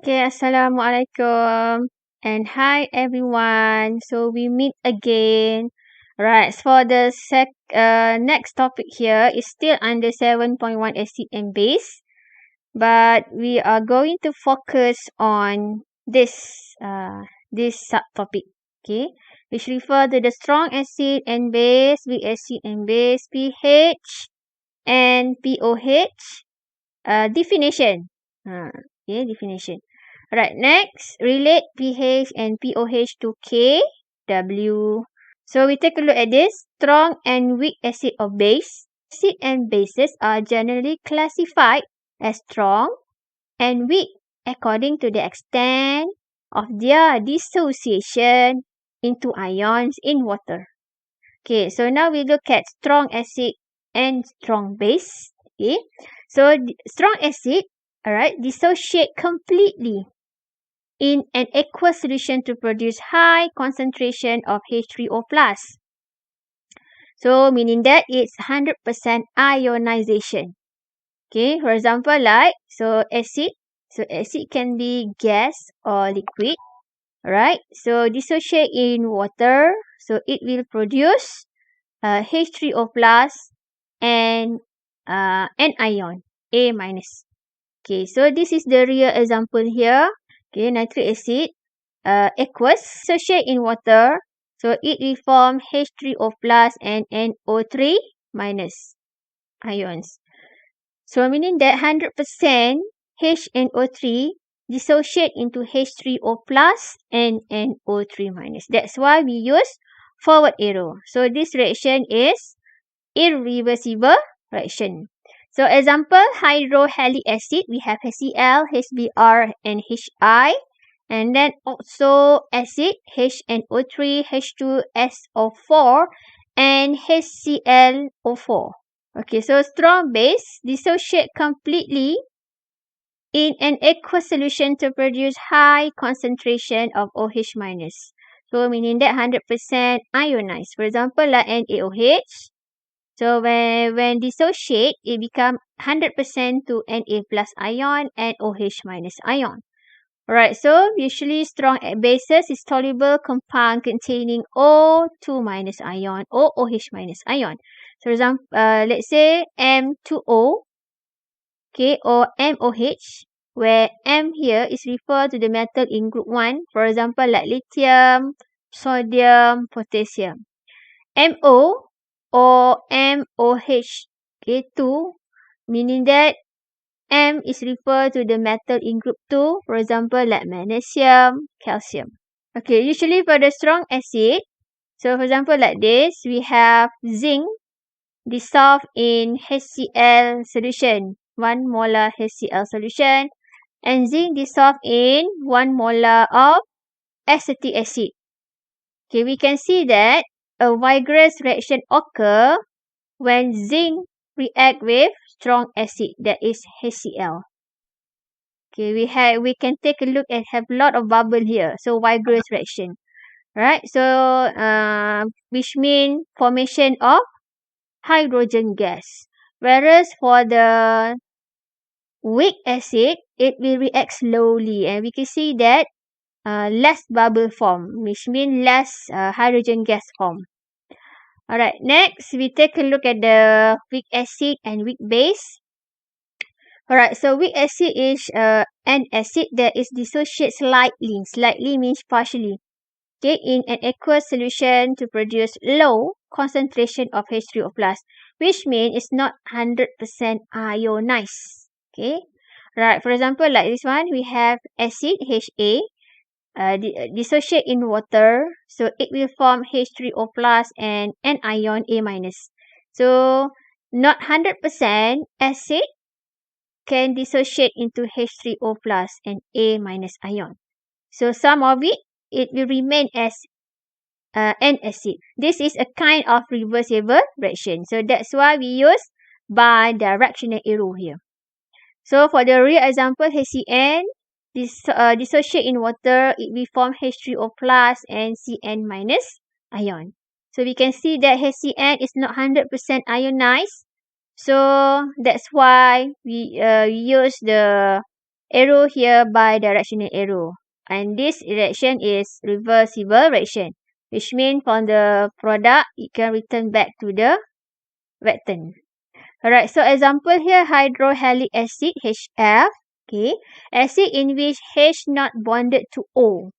Okay, Assalamualaikum and hi everyone. So we meet again. Right, for the next topic here is still under 7.1 acid and base, but we are going to focus on this subtopic, okay, which refer to the strong acid and base, weak acid and base, pH and pOH. Definition. Definition. Alright, next, relate pH and pOH to Kw. So we take a look at this. Strong and weak acid or base. Acid and bases are generally classified as strong and weak according to the extent of their dissociation into ions in water. Okay, so now we look at strong acid and strong base. Okay, so strong acid, alright, dissociate completely in an aqueous solution to produce high concentration of H3O+. So, meaning that it's 100% ionization. Okay, for example, like, acid. So, acid can be gas or liquid. Alright, so dissociate in water. So, it will produce H3O+, and an ion, A-. Okay, so this is the real example here. Okay, nitric acid, aqueous, dissociate in water. So it will form H3O+ and NO3- ions. So meaning that 100% HNO3 dissociate into H3O+ and NO3-. That's why we use forward arrow. So this reaction is irreversible reaction. So example, hydrohalic acid, we have HCl, HBr, and Hi. And then also acid, HNO3, H2SO4, and HClO4. Okay, so strong base dissociate completely in an aqueous solution to produce high concentration of OH-. So meaning that 100% ionized. For example, like NaOH. So when dissociate, it becomes 100% to Na plus ion and OH minus ion. Alright, so usually strong bases is soluble compound containing O2- ion or OH- ion. So, for example, let's say M2O, okay, or MOH, where M here is referred to the metal in group 1. For example, like lithium, sodium, potassium. MO or MOH, okay, 2, meaning that M is referred to the metal in group 2, for example, like magnesium, calcium. Okay, usually for the strong acid, so for example, like this, we have zinc dissolved in HCl solution, 1 molar HCl solution, and zinc dissolved in 1 molar of acetic acid. Okay, we can see that a vigorous reaction occur when zinc react with strong acid, that is HCl. Okay, we can take a look and have a lot of bubble here. So vigorous reaction, right? So which mean formation of hydrogen gas. Whereas for the weak acid, it will react slowly, and we can see that less bubble form, which mean less hydrogen gas form. Alright, next we take a look at the weak acid and weak base. Alright, so weak acid is an acid that is dissociate slightly. Slightly means partially. Okay, in an aqueous solution to produce low concentration of H3O+, which means it's not 100% ionized. Okay, right. For example, like this one, we have acid Ha. Dissociate in water, so it will form H3O+ and an ion A-. So not 100% acid can dissociate into H3O+ and A- ion. So some of it will remain as an acid. This is a kind of reversible reaction. So that's why we use bidirectional arrow here. So for the real example, HCN, dissociate in water, it will form H3O+ and Cn- ion. So we can see that HCN is not 100% ionized. So that's why we use the arrow here bidirectional arrow. And this reaction is reversible reaction, which means from the product, it can return back to the reactant. Alright, so example here, hydrohalic acid, HF. Okay, acid in which H not bonded to O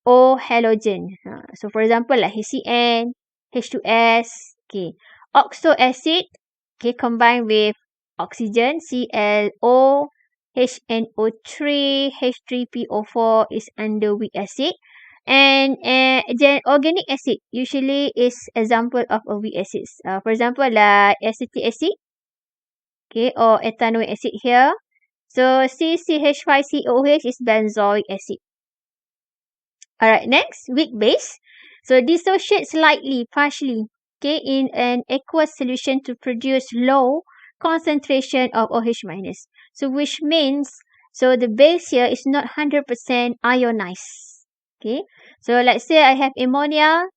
halogen. So for example, like HCN, H2S. Okay, oxo acid. Okay, combined with oxygen, ClO, HNO3, H3PO4 is under weak acid. And organic acid usually is example of a weak acid. For example, like acetic acid, okay, or ethanoic acid here. So CCH5COOH is benzoic acid. Alright, next, weak base. So dissociate slightly, partially, okay, in an aqueous solution to produce low concentration of OH minus. So which means, so the base here is not 100% ionized. Okay, so let's say I have ammonia,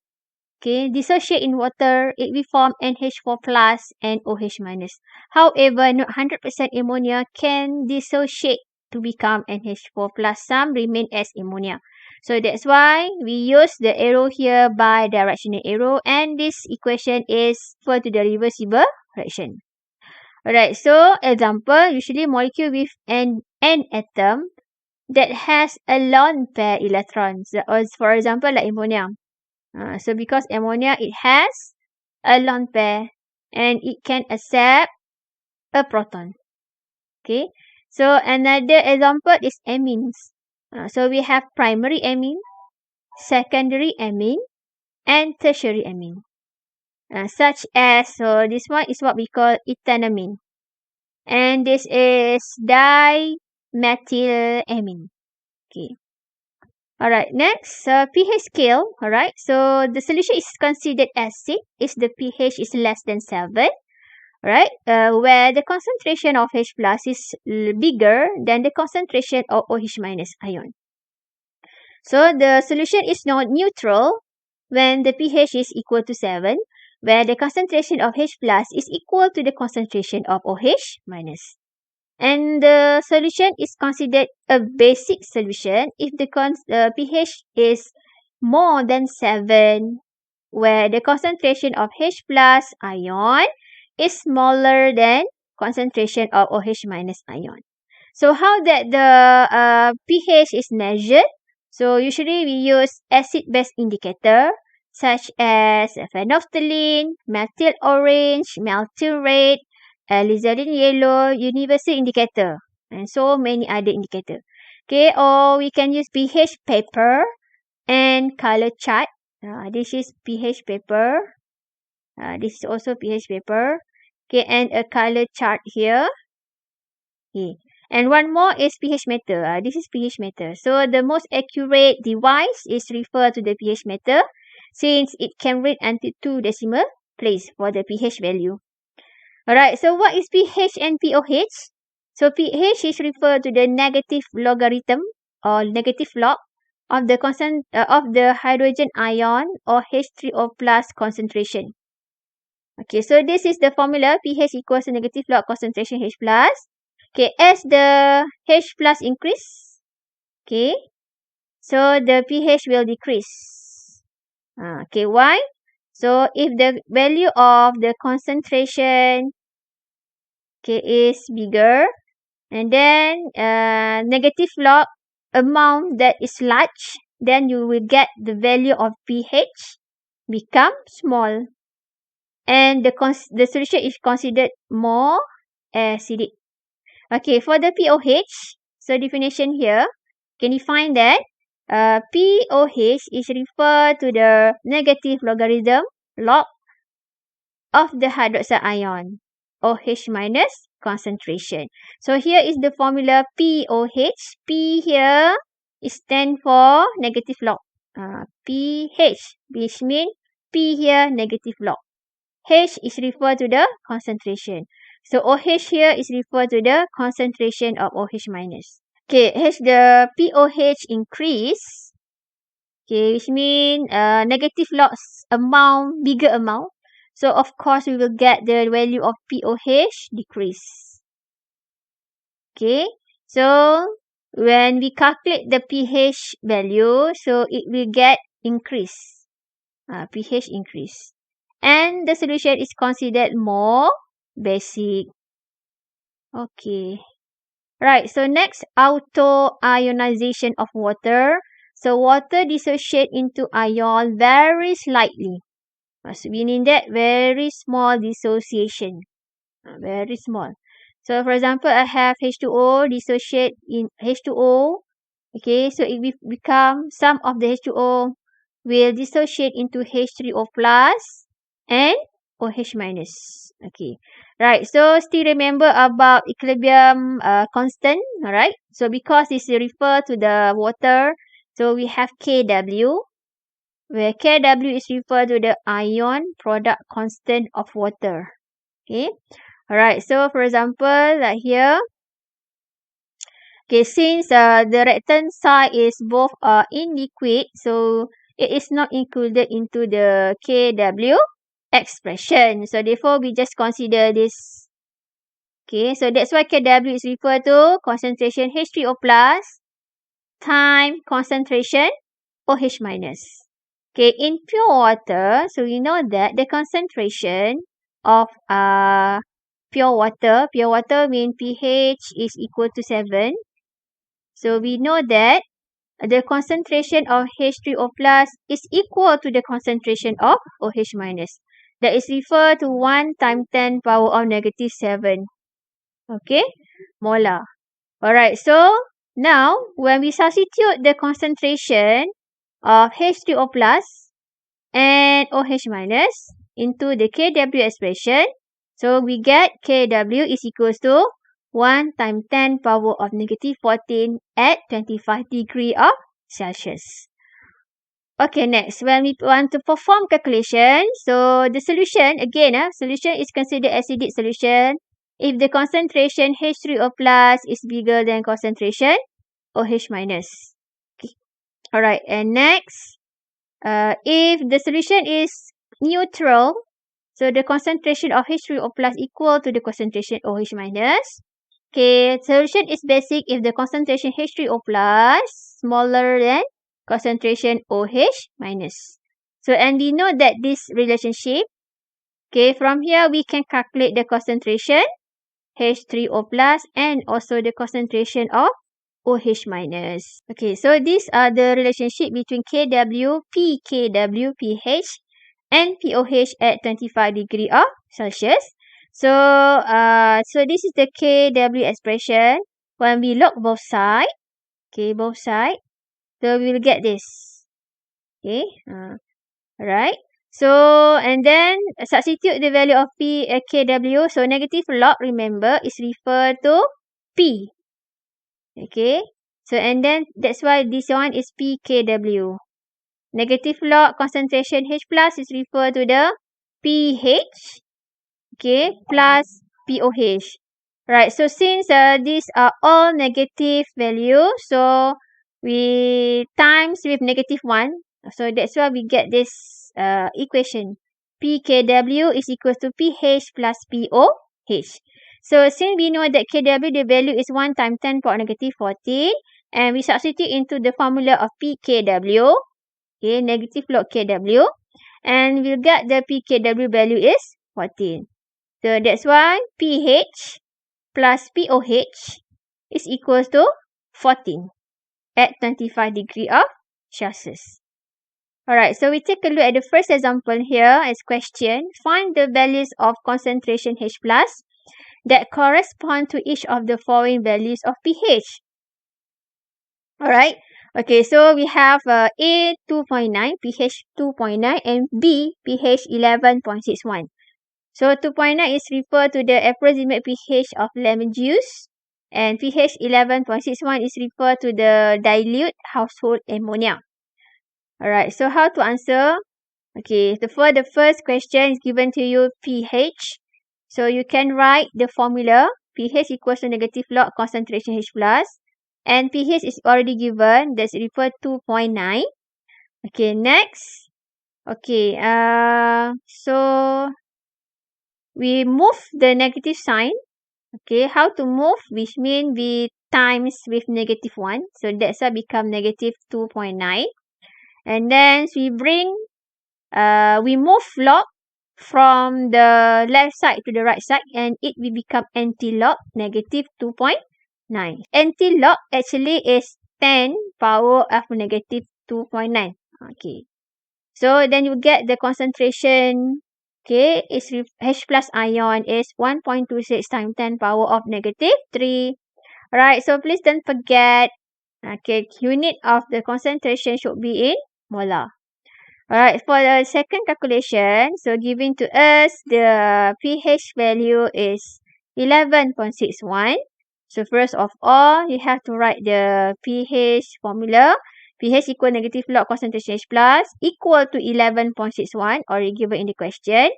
okay, dissociate in water, it will form NH4 plus and OH minus. However, not 100% ammonia can dissociate to become NH4 plus. Some remain as ammonia. So that's why we use the arrow here bidirectional arrow, and this equation is for to the reversible reaction. Alright, so example, usually molecule with an atom that has a lone pair electrons. Or for example, like ammonia. So because ammonia, it has a lone pair and it can accept a proton. Okay, so another example is amines. So we have primary amine, secondary amine, and tertiary amine. Such as, so this one is what we call ethanamine. And this is dimethylamine. Okay. Alright, next, pH scale. Alright, so the solution is considered acid if the pH is less than 7. Right, where the concentration of H plus is bigger than the concentration of OH minus ion. So the solution is not neutral when the pH is equal to 7, where the concentration of H plus is equal to the concentration of OH minus. And the solution is considered a basic solution if the pH is more than 7, where the concentration of H plus ion is smaller than concentration of OH minus ion. So how that the pH is measured? So usually we use acid-base indicator such as phenolphthalein, methyl orange, methyl red, alizarin yellow, universal indicator, and so many other indicator. Okay, or we can use pH paper and color chart. This is pH paper. This is also pH paper. Okay, and a color chart here. Okay, and one more is pH meter. This is pH meter. So the most accurate device is referred to the pH meter, since it can read until 2 decimal place for the pH value. Alright, so what is pH and pOH? So pH is referred to the negative logarithm or negative log of the hydrogen ion or H3O plus concentration. Okay, so this is the formula. pH equals to negative log concentration H plus. Okay, as the H plus increase, okay, so the pH will decrease. Okay, why? So if the value of the concentration, okay, is bigger, and then negative log amount that is large, then you will get the value of pH become small. And the solution is considered more acidic. Okay, for the pOH, so definition here, can you find that pOH is referred to the negative logarithm log of the hydroxide ion, OH minus concentration. So here is the formula pOH. P here is stand for negative log. pH, which means P here negative log. H is referred to the concentration. So OH here is referred to the concentration of OH minus. Okay, as the pOH increase, okay, which means negative logs amount, bigger amount. So of course we will get the value of pOH decrease. Okay, So when we calculate the pH value, so it will get increase. pH increase. And the solution is considered more basic. Okay. Right, so next, AUTOIONIZATION of water. So water dissociate into ion very slightly. So meaning that very small dissociation. Very small. So for example, I have H2O dissociate in H2O. Okay, so it will become, some of the H2O will dissociate into H3O plus and OH minus. Okay, right. So still remember about equilibrium constant. Alright. So because this refer to the water, so we have Kw, where Kw is referred to the ion product constant of water. Okay. Alright. So for example, like here. Okay, since the reactant side is both in liquid, so it is not included into the Kw expression. So therefore, we just consider this. Okay, so that's why Kw is referred to concentration H3O plus time concentration OH minus. Okay, in pure water, so we know that the concentration of pure water means pH is equal to 7. So we know that the concentration of H3O plus is equal to the concentration of OH minus. That is referred to 1 times 10 power of negative 7. Okay, molar. Alright, so now when we substitute the concentration of H3O plus and OH minus into the Kw expression, so we get Kw is equals to 1 times 10 power of negative 14 at 25 degree of Celsius. Okay, next, when we want to perform calculation, so the solution, again, solution is considered acidic solution if the concentration H3O plus is bigger than concentration OH minus. Okay. Alright, and next, if the solution is neutral, so the concentration of H3O plus equal to the concentration OH minus. Okay, solution is basic if the concentration H3O plus smaller than concentration OH minus. So, and we know that this relationship, okay, from here we can calculate the concentration H3O plus and also the concentration of OH minus. Okay, so these are the relationship between Kw, pKw, pH and pOH at 25 degree of Celsius. So, so this is the Kw expression. When we log both sides, okay, both sides, so we will get this. Okay, alright. So, and then substitute the value of Kw. So, negative log, remember, is referred to P. Okay, so and then that's why this one is pKw. Negative log concentration H plus is referred to the pH, okay, plus pOH. Right, so since these are all negative values, so we times with negative 1. So that's why we get this equation. pKw is equal to pH plus pOH. So since we know that Kw, the value is 1 times 10 power negative 14. And we substitute into the formula of pKw. Okay, negative log Kw. And we'll get the pKw value is 14. So that's why pH plus pOH is equal to 14 at 25 degree of Celsius. Alright, so we take a look at the first example here as question. Find the values of concentration H plus that correspond to each of the following values of pH. Alright, okay, so we have A 2.9, pH 2.9 and B pH 11.61. So 2.9 is referred to the approximate pH of lemon juice and pH 11.61 is referred to the dilute household ammonia. Alright, so how to answer? Okay, for the first question is given to you pH. So you can write the formula pH equals to negative log concentration H plus and pH is already given, that's referred to 2.9. Okay, next. Okay, so we move the negative sign. Okay, how to move, which mean we times with -1. So that's why become -2.9. And then we move log from the left side to the right side, and it will become anti-log -2.9. Anti-log actually is 10 power of -2.9. Okay. So then you get the concentration. Okay, H plus ion is 1.26 times 10 power of -3. Alright, so please don't forget, okay, unit of the concentration should be in molar. Alright, for the second calculation, so given to us the pH value is 11.61. So first of all, you have to write the pH formula. pH equal negative log concentration H plus equal to 11.61 already given in the question.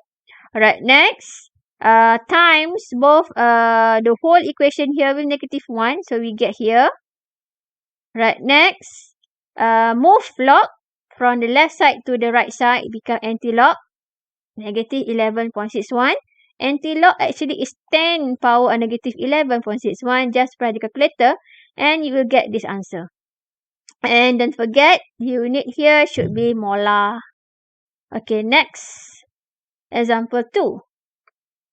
Alright, next, times both the whole equation here with -1. So we get here. Right, next, move log from the left side to the right side become anti-log -11.61. Anti-log actually is 10 power of -11.61. Just press the calculator and you will get this answer. And don't forget, unit here should be molar. Okay, next. Example 2.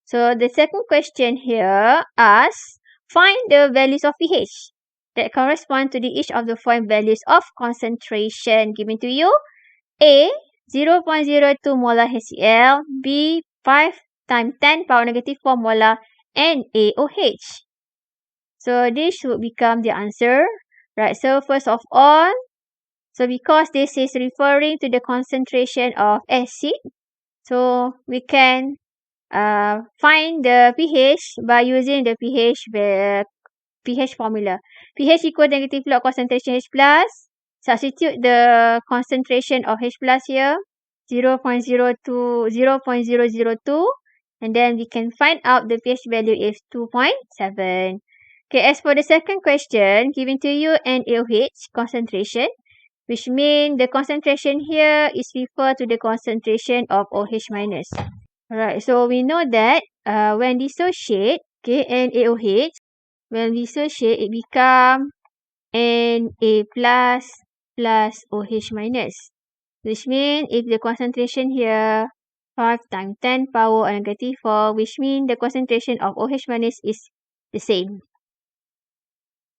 So the second question here asks, find the values of pH that correspond to each of the following values of concentration given to you. A, 0.02 molar HCl. B, 5 times 10 power -4 molar NaOH. So this should become the answer. Right, so first of all, so because this is referring to the concentration of acid, so we can find the pH by using the pH formula. pH equal negative log concentration H plus. Substitute the concentration of H plus here, 0.002, and then we can find out the pH value is 2.7. Okay, as for the second question, given to you NaOH concentration, which means the concentration here is referred to the concentration of OH minus. Alright, so we know that when dissociate, okay, NaOH, when dissociate, it become Na plus OH minus. Which means if the concentration here 5 times 10 power of -4, which means the concentration of OH minus is the same.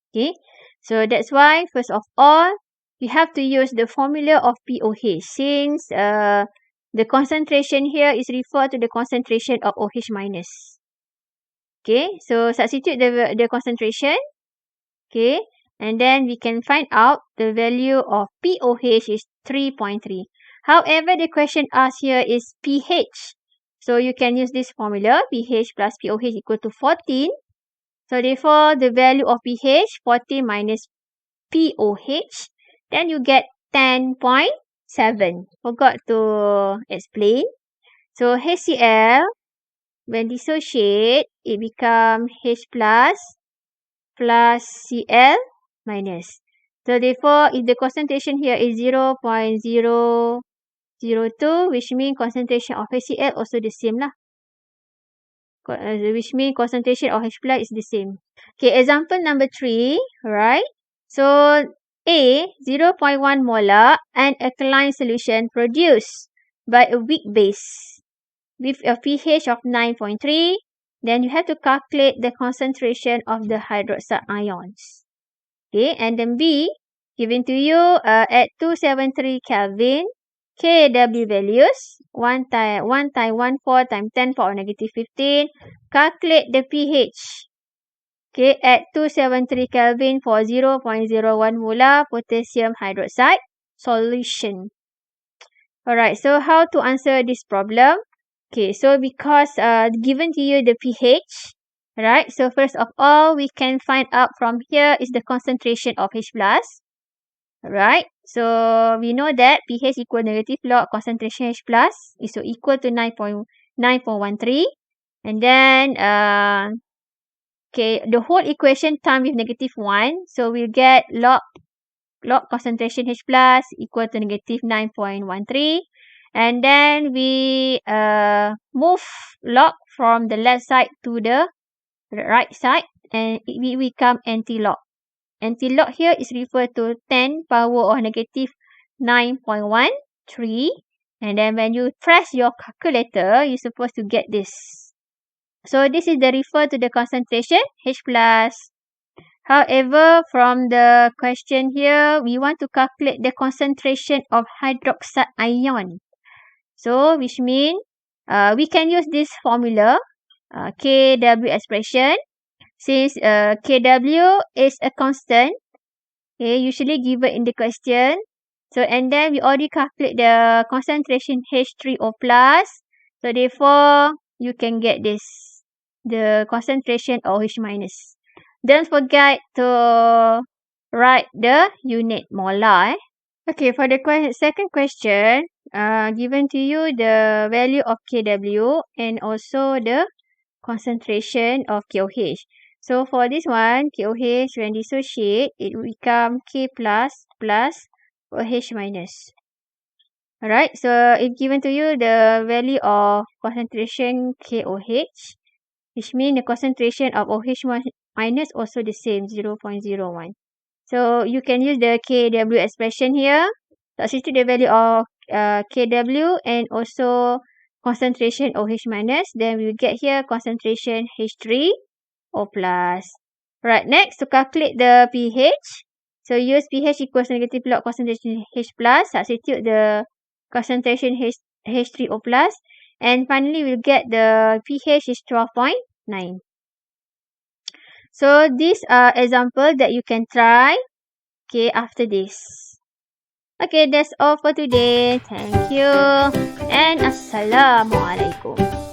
Okay, so that's why first of all, you have to use the formula of pOH since the concentration here is referred to the concentration of OH minus. Okay, so substitute the concentration. Okay, and then we can find out the value of pOH is 3.3. However, the question asked here is pH. So you can use this formula, pH plus pOH equal to 14. So therefore, the value of pH, 40 minus pOH, then you get 10.7. Forgot to explain. So HCl, when dissociate, it become H plus Cl minus. So therefore, if the concentration here is 0.002, which means concentration of HCl also the same lah. Which means concentration of H plus is the same. Okay, example number 3, right? So, A, 0.1 molar an alkaline solution produced by a weak base with a pH of 9.3. Then you have to calculate the concentration of the hydroxide ions. Okay, and then B, given to you at 273 Kelvin, kW values, 1 times 14 times 10 power -15. Calculate the pH. Okay, at 273 Kelvin for 0.01 molar potassium hydroxide solution. Alright, so how to answer this problem? Okay, so because given to you the pH, right? So first of all, we can find out from here is the concentration of H plus. Right? So we know that pH equal negative log concentration H plus is so equal to 9.13. And then okay, the whole equation times with -1. So we'll get log concentration H plus equal to -9.13. And then we move log from the left side to the right side, and it will become anti-lock. Anti-lock here is referred to 10 power of negative 9.13. And then when you press your calculator, you're supposed to get this. So this is the refer to the concentration, H plus. However, from the question here, we want to calculate the concentration of hydroxide ion. So, which means we can use this formula, Kw expression. Since Kw is a constant, okay, usually given in the question. So, and then we already calculate the concentration H3O plus. So, therefore, you can get this, the concentration OH minus. Don't forget to write the unit molar. Okay, for the second question, given to you the value of Kw and also the concentration of KOH. So for this one, KOH when dissociate, it will become K plus OH minus. Alright, so if given to you the value of concentration KOH, which means the concentration of OH minus also the same, 0.01. So you can use the Kw expression here. Substitute the value of Kw and also concentration OH minus. Then we will get here concentration H3O plus. Right, next to calculate the pH. So use pH equals negative log concentration H plus. Substitute the concentration H3O plus. And finally, we'll get the pH is 12.9. So these are examples that you can try, okay, after this. Okay, that's all for today. Thank you. And Assalamualaikum.